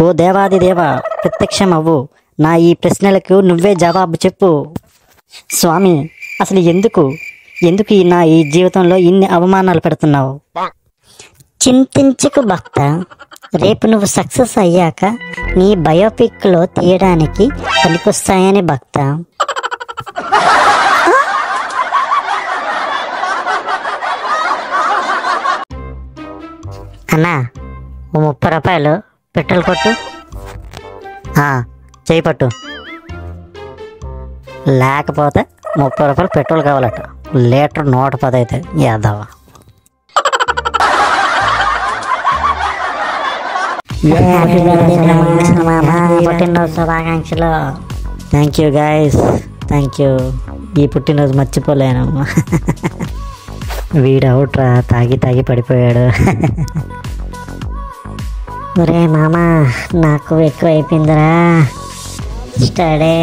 ఓ దేవాది దేవ, ప్రత్యక్షం అవ్వు, నా ఈ ప్రశ్నలకు నువ్వే జవాబు చెప్పు. స్వామి, అసలు ఎందుకు నా ఈ జీవితంలో ఇన్ని అవమానాలు పెడుతున్నావు? చింతించుకు భక్త, రేపు నువ్వు సక్సెస్ అయ్యాక నీ బయోపిక్లో తీయడానికి పనికొస్తాయని భక్త. అన్నా, ఓ 30 రూపాయలు పెట్రోల్ కొట్టు. చేయి పట్టు. లేకపోతే 30 రూపాయలు పెట్రోల్ కావాలట, లీటర్ 110 అయితే యాదవ. పుట్టినరోజు శుభాకాంక్షలు. Thank you guys, thank you. ఈ పుట్టినరోజు మర్చిపోలేను. వీడు అవుట్రా, తాగి పడిపోయాడు. ఒరే మామా, నాకు ఎక్కువ అయిపోయిందిరా స్టడీ.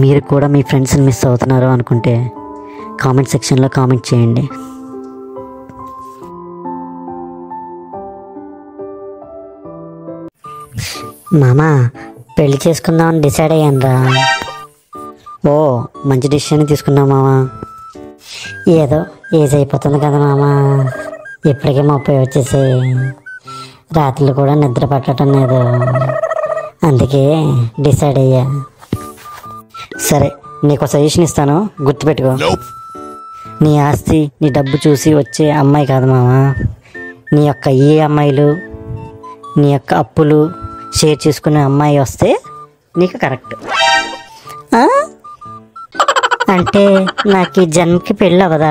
మీరు కూడా మీ ఫ్రెండ్స్ని మిస్ అవుతున్నారు అనుకుంటే కామెంట్ సెక్షన్లో కామెంట్ చేయండి. మామా, పెళ్లి చేసుకుందామని డిసైడ్ అయ్యానురా. ఓ, మంచి డిసిషన్ తీసుకున్నావు మామా. ఏదో ఏజ్ అయిపోతుంది కదా మామా, ఇప్పటికే 30 వచ్చేసి రాత్రులు కూడా నిద్ర పట్టడం లేదు, అందుకే డిసైడ్ అయ్యా. సరే, నీకు సజెషన్ ఇస్తాను, గుర్తుపెట్టుకో. నీ ఆస్తి, నీ డబ్బు చూసి వచ్చే అమ్మాయి కాదు మామా, నీ యొక్క ఏ అమ్మాయిలు, నీ యొక్క అప్పులు షేర్ చేసుకునే అమ్మాయి వస్తే నీకు కరెక్ట్. అంటే నాకు ఈ జన్మకి పెళ్ళి అవ్వదా?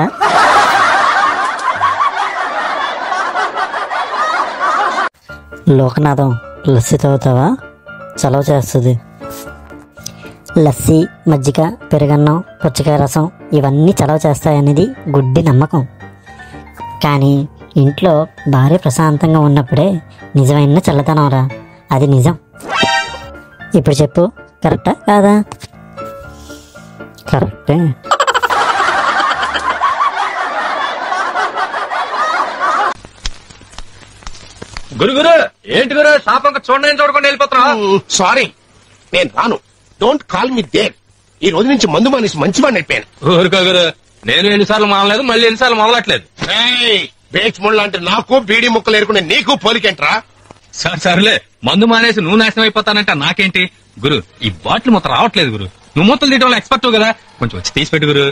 లోకనాథం, లస్సీ తాగుతావా? చలవ చేస్తుంది. లస్సీ, మజ్జిగ, పెరుగన్నం, పుచ్చకాయ రసం ఇవన్నీ చలవ చేస్తాయనేది గుడ్డి నమ్మకం. కానీ ఇంట్లో భార్య ప్రశాంతంగా ఉన్నప్పుడే నిజమైన చల్లదనం రా, అది నిజం. ఇప్పుడు చెప్పు, కరెక్టా కాదా? కరెక్టే. గురు ఏంటి గురు, శాపంగా చూడకుండా వెళ్ళిపోతున్నావు? సారీ, నేను రాను. Don't call me there. ఈ రోజు నుంచి మందు మానేసి మంచి వాడిని అయిపోయాను. ఊరుకో గురు, నేను ఎన్నిసార్లు మానలేదు, మళ్ళీ ఎన్నిసార్లు మొదలట్లేదు. బేక్స్ ముళ్ళు అంటే నాకు బీడీ ముక్కలు ఏరుకునే నీకు పోలికేంట్రా? సర్లే, మందు మానేసి నువ్వు నాశనం అయిపోతానంట నాకేంటి గురు. ఈ బాటిల్ మొత్తం రావట్లేదు గురు, నువ్వు మొత్తం తీయటంలో ఎక్స్పర్ట్ కదా, కొంచెం వచ్చి తీసి పెట్టు గురు.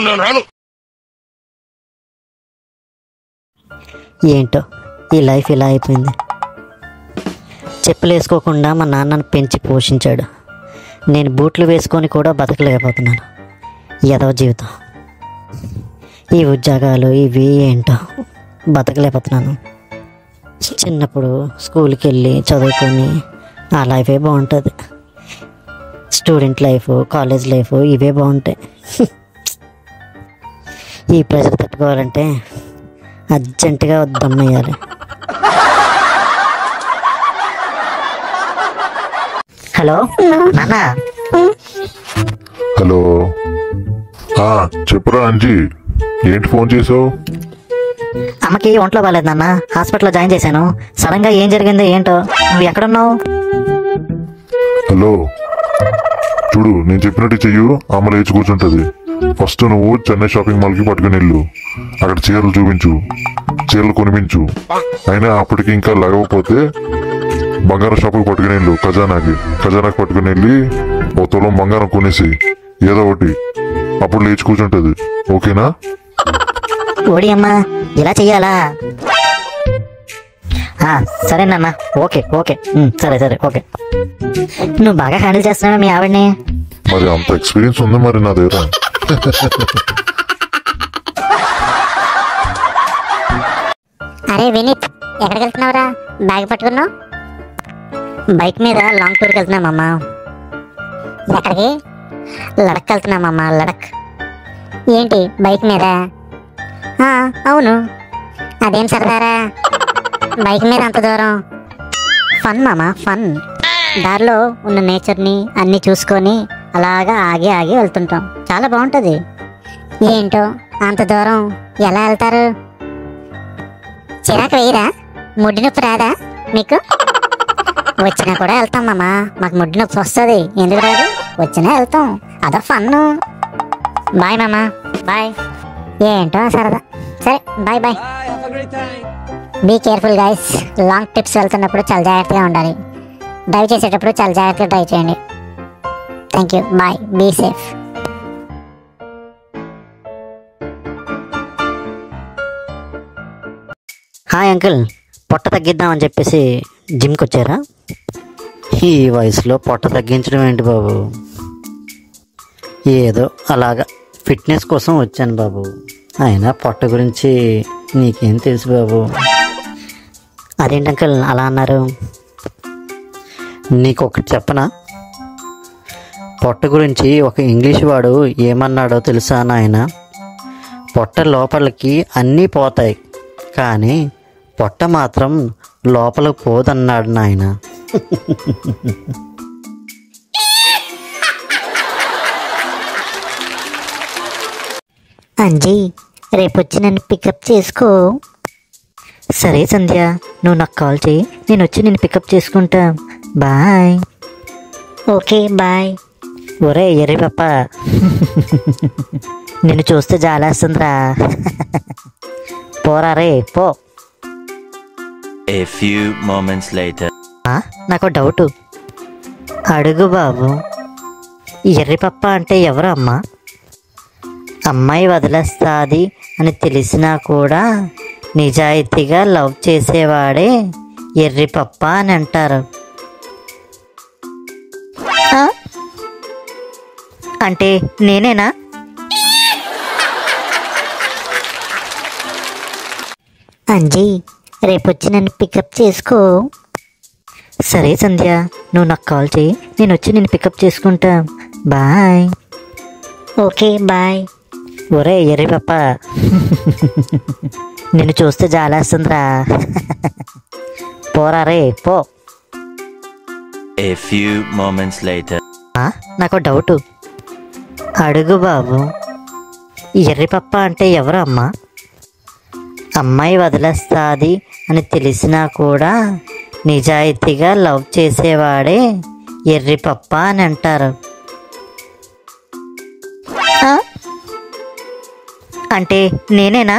నేను రాను. ఏంటో ఈ లైఫ్ ఇలా అయిపోయింది. చెప్పులు వేసుకోకుండా మా నాన్నను పెంచి పోషించాడు, నేను బూట్లు వేసుకొని కూడా బతకలేకపోతున్నాను. ఏదో జీవితం, ఈ ఉద్యోగాలు ఇవి ఏంటో బతకలేకపోతున్నాను. చిన్నప్పుడు స్కూల్కి వెళ్ళి చదువుకొని ఆ లైఫే బాగుంటుంది. స్టూడెంట్ లైఫ్, కాలేజ్ లైఫ్ ఇవే బాగుంటాయి. ఈ ప్రెషర్ తట్టుకోవాలంటే అర్జెంటుగా దమ్మేయాలి. హలో నాన్న. హలో, చెప్పురా అంజీ, ఏంటి ఫోన్ చేసావు? అమ్మకి ఒంట్లో బాగాలేదు నాన్న, హాస్పిటల్లో జాయిన్ చేశాను. సడన్ గా ఏం జరిగిందో ఏంటో. నువ్వు ఎక్కడున్నావు? హలో, చూడు, నేను చెప్పినట్టు చెయ్యు, అమ్మ లేచి కూర్చుంటది. ఫస్ట్ నువ్వు చెన్నై షాపింగ్ మాల్ కి పట్టుకుని వెళ్ళు, అక్కడ చీరలు చూపించు, చీరలు కొనిపించు. అయినా అప్పటికి ఇంకా లగవకపోతే బంగారం షాపుకి పట్టుకుని వెళ్ళు, ఖజానాకి పట్టుకుని వెళ్ళి ఓ తులం బంగారం కొనేసి ఏదో ఒకటి, అప్పుడు లేచి కూర్చుంటది. ఓకేనా? ఓడి అమ్మా, ఇలా చెయ్యాలా? సరే నాన్న, ఓకే ఓకే, సరే ఓకే. నువ్వు బాగా హ్యాండిల్ చేస్తున్నావా మీ ఆవిడని? మరి అంత ఎక్స్పీరియన్స్ ఉంది మరి నా దగ్గర. అరే వినీత్, ఎక్కడికి వెళ్తున్నావురా? బ్యాగ్ పట్టుకున్నావు? బైక్ మీద లాంగ్ టూర్కి వెళ్తున్నామమ్మా. ఎక్కడికి? లడక్ వెళ్తున్నామమ్మా, లడక్. ఏంటి బైక్ మీద? అవును. అదేం సరదారా బైక్ మీద అంత దూరం? ఫన్ మామా, ఫన్. దారిలో ఉన్న నేచర్ని అన్నీ చూసుకొని అలాగా ఆగి ఆగి వెళ్తుంటాం. చాలా బాగుంటుంది. ఏంటో అంత దూరం ఎలా వెళ్తారు? చిరాకు వేయరా? ముడ్డి నొప్పి రాదా మీకు? వచ్చినా కూడా వెళ్తాం మామ. మాకు ముడ్డి నొప్పి వస్తుంది, ఎందుకు రాదు? వచ్చినా వెళ్తాం, అదో ఫన్ను. బాయ్ మామ, బాయ్. ఏంటో సరదా. సరే bye bye. Be careful guys. Long trips వెళ్తున్నప్పుడు చాలా జాగ్రత్తగా ఉండాలి. డ్రైవ్ చేసేటప్పుడు చాలా జాగ్రత్తగా డ్రైవ్ చేయండి. Thank you, bye, be safe. Hi uncle, పొట్ట తగ్గిద్దామని చెప్పేసి జిమ్కి వచ్చారా? ఈ వయసులో పొట్ట తగ్గించడం ఏంటి బాబు? ఏదో అలాగా ఫిట్నెస్ కోసం వచ్చాను బాబు. అయినా పొట్ట గురించి నీకేం తెలుసు బాబు? అదేంటి అంకుల్ అలా అన్నారు? నీకు ఒకటి చెప్పనా? పొట్ట గురించి ఒక ఇంగ్లీష్ వాడు ఏమన్నాడో తెలుసా నాయన? పొట్ట లోపలికి అన్నీ పోతాయి, కానీ పొట్ట మాత్రం లోపలికి పోదన్నాడు నాయన. అంజీ, రేపు వచ్చి నన్ను పికప్ చేసుకో. సరే సంధ్య, నువ్వు నాకు కాల్ చేయి, నేను వచ్చి నేను పికప్ చేసుకుంటా. బాయ్. Okay bye. ఒరే ఎర్రి పప్ప, నిన్ను చూస్తే జాలేస్తుందిరా. పోరా రే పో. A few moments later. నాకు డౌటు. అడుగు బాబు. ఎర్రి పప్ప అంటే ఎవరు అమ్మా? అమ్మాయి వదిలేస్తాది అని తెలిసినా కూడా నిజాయితీగా లవ్ చేసేవాడే ఎర్రి పప్ప అని అంటారు. అంటే నేనేనా? అంజీ, రేపు వచ్చి నన్ను పికప్ చేసుకో. సరే సంధ్య, నువ్వు నాకు కాల్ చేయి, నేను వచ్చి నేను పికప్ చేసుకుంటా. బాయ్. Okay bye. ఒరే ఎర్రి పప్ప, నిన్ను చూస్తే జాలేస్తుందిరా. పోరా రే పో. A few moments later. నాకు డౌటు. అడుగు బాబు. ఎర్రి పప్ప అంటే ఎవరు అమ్మా? అమ్మాయి వదిలేస్తాది అని తెలిసినా కూడా నిజాయితీగా లవ్ చేసేవాడే ఎర్రి పప్ప అని అంటారు. అంటే నేనేనా?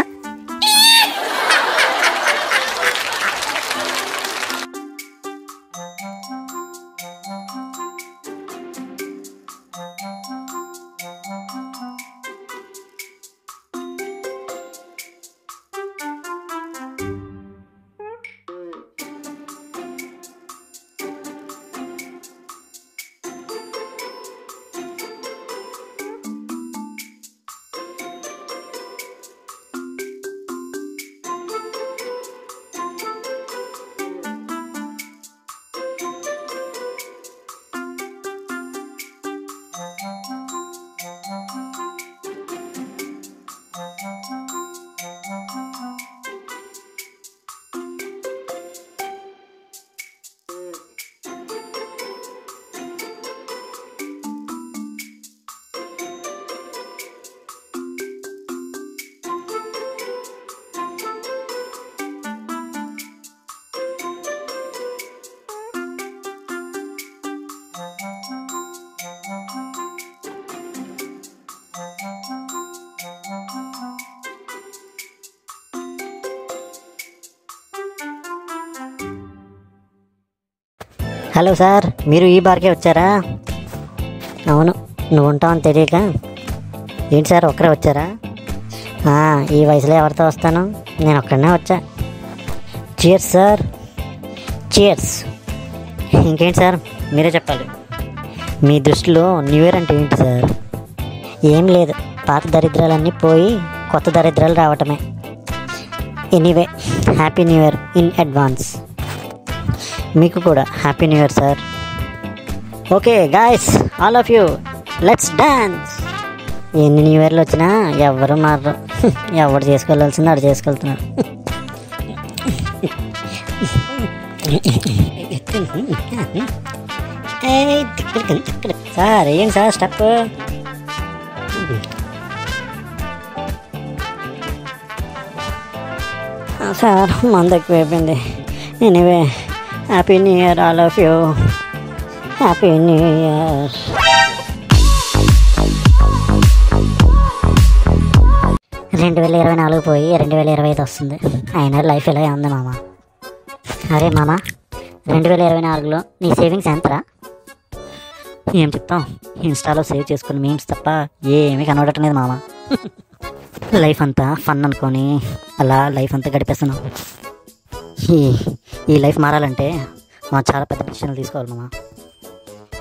హలో సార్, మీరు ఈ బార్కే వచ్చారా? అవును, నువ్వు ఉంటావని తెలియక. ఏంటి సార్ ఒక్కరే వచ్చారా? ఈ వయసులో ఎవరితో వస్తాను? నేను ఒక్కడనే వచ్చా. Cheers sir, cheers. ఇంకేంటి సార్ మీరే చెప్పాలి. మీ దృష్టిలో న్యూ ఇయర్ అంటే ఏంటి సార్? ఏం లేదు, పాత దరిద్రాలన్నీ పోయి కొత్త దరిద్రాలు రావటమే. Anyway, happy new year in advance. మీకు కూడా happy new year sir. Okay guys, all of you, let's dance. ఎన్ని న్యూ ఇయర్లు వచ్చినా ఎవరు మారరు. ఎవడు చేసుకోవాల్సింది అడు చేసుకెళ్తున్నాడు. సార్ ఏంటి సార్ స్టెప్? సార్ మందు ఎక్కువ అయిపోయింది. Anyway happy new year all of you. Happy new year. రెండు 2024 పోయి 2025 వస్తుంది. అయినా లైఫ్ ఇలా ఉంది మామ. అరే మామ, 2024లో నీ సేవింగ్స్ ఎంతరా? ఏం చెప్తాం, ఇన్స్టాలో సేవ్ చేసుకుని మీమ్స్ తప్ప ఏమీ కనబడట్లేదు మామ. లైఫ్ అంతా ఫన్ అనుకొని అలా లైఫ్ అంతా గడిపేస్తున్నాం. ఈ లైఫ్ మారాలంటే మనం చాలా పెద్ద డిసిషన్లు తీసుకోవాలి మామ.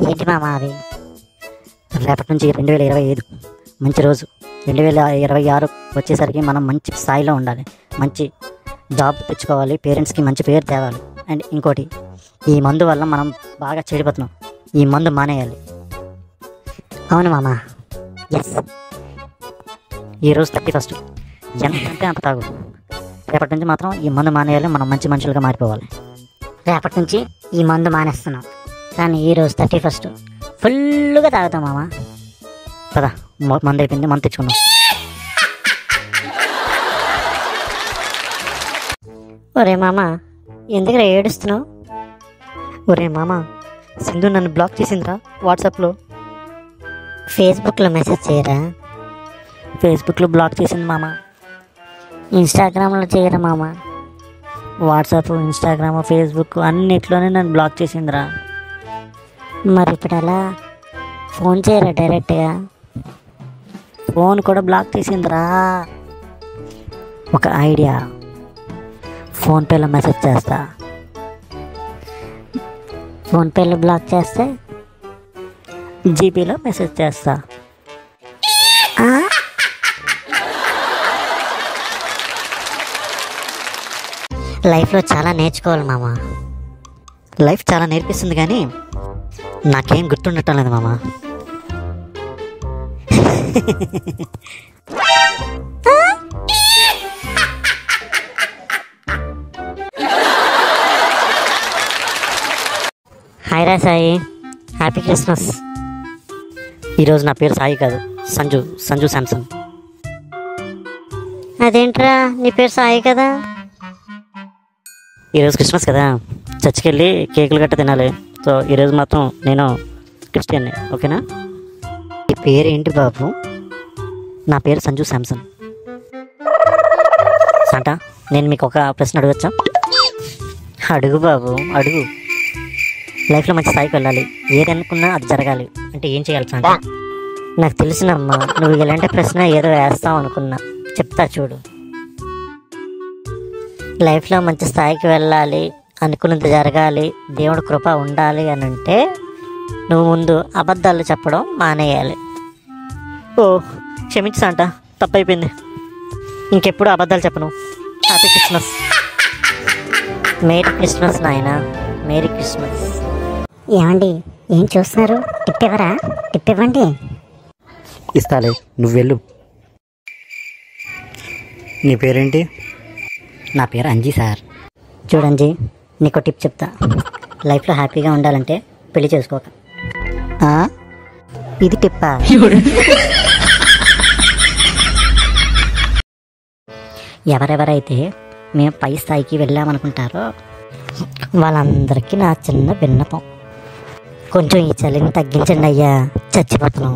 ఏంటి మామ అవి? రేపటి నుంచి 2025 మంచి రోజు. 2026 వచ్చేసరికి మనం మంచి స్థాయిలో ఉండాలి, మంచి జాబ్ తెచ్చుకోవాలి, పేరెంట్స్కి మంచి పేరు తేవాలి. అండ్ ఇంకోటి, ఈ మందు వల్ల మనం బాగా చెడిపోతున్నాం. ఈ మందు మానేయాలి. అవును మామ, ఎస్. ఈరోజు 31. ఎంతంటే అంత తాగు. రేపటి నుంచి మాత్రం ఈ మందు మానేయాలి, మనం మంచి మనుషులుగా మారిపోవాలి. రేపటి నుంచి ఈ మందు మానేస్తున్నాం, కానీ ఈరోజు 31 ఫుల్గా తాగుతాం మామ. పదా, మందు అయిపోయింది, మందు తెచ్చుకున్నాం. ఒరే మామ, ఎందుకురా ఏడుస్తున్నావు? ఒరే మామ, సింధు నన్ను బ్లాక్ చేసిందిరా వాట్సాప్లో. ఫేస్బుక్లో మెసేజ్ చేయరా? ఫేస్బుక్లో బ్లాక్ చేసింది మామ. ఇన్స్టాగ్రామ్లో చేయరా మామ? వాట్సాప్, ఇన్స్టాగ్రామ్, ఫేస్బుక్ అన్నిట్లోనే నన్ను బ్లాక్ చేసిందిరా. మరి ఇప్పుడు అలా ఫోన్ చేయరా డైరెక్ట్గా? ఫోన్ కూడా బ్లాక్ చేసిందిరా. ఒక ఐడియా, ఫోన్పేలో మెసేజ్ చేస్తా. ఫోన్పేలో బ్లాక్ చేస్తే జీపీలో మెసేజ్ చేస్తా. లైఫ్లో చాలా నేర్చుకోవాలి మామ. లైఫ్ చాలా నేర్పిస్తుంది, కానీ నాకేం గుర్తుండటం లేదు మామ. హాయ్ రా సాయి, హ్యాపీ క్రిస్మస్. ఈరోజు నా పేరు సాయి కాదు, సంజు శాంసన్. అదేంట్రా నీ పేరు సాయి కదా? ఈరోజు క్రిస్మస్ కదా, చర్చికి వెళ్ళి కేకులు గట్ట తినాలి. సో ఈరోజు మాత్రం నేను క్రిస్టియన్ని, ఓకేనా? ఈ పేరు ఏంటి బాబు? నా పేరు సంజు శాంసన్. సాంటా, నేను మీకు ఒక ప్రశ్న అడగచ్చా? అడుగు బాబు, అడుగు. లైఫ్లో మంచి స్థాయికి వెళ్ళాలి, ఏది అనుకున్నా అది జరగాలి అంటే ఏం చేయాలి సాంటా? నాకు తెలిసినమ్మా, నువ్వు ఇలాంటి ప్రశ్న ఏదో వేస్తావు అనుకున్నా. చెప్తా చూడు. లైఫ్లో మంచి స్థాయికి వెళ్ళాలి, అనుకున్నది జరగాలి, దేవుడి కృప ఉండాలి అని అంటే నువ్వు ముందు అబద్ధాలు చెప్పడం మానేయాలి. ఓ క్షమించు సాంటా, తప్పైపోయింది. ఇంకెప్పుడు అబద్ధాలు చెప్పను. Happy Christmas. మేరీ క్రిస్మస్ నాయనా, మేరీ క్రిస్మస్. ఏమండి, ఏం చూస్తున్నారు? టిప్పివ్వరా? టిప్పివ్వండి. ఇస్తాలే, నువ్వు వెళ్ళు. నీ పేరేంటి? నా పేరు అంజీ సార్. చూడండి, నీకు టిప్ చెప్తా. లైఫ్లో హ్యాపీగా ఉండాలంటే పెళ్లి చేసుకోక. ఇది టిప్పా? ఎవరెవరైతే మేము పై స్థాయికి వెళ్ళామనుకుంటారో వాళ్ళందరికీ నా చిన్న విన్నపం, కొంచెం ఈ చలిని తగ్గించండి అయ్యా, చచ్చిపోతున్నాం.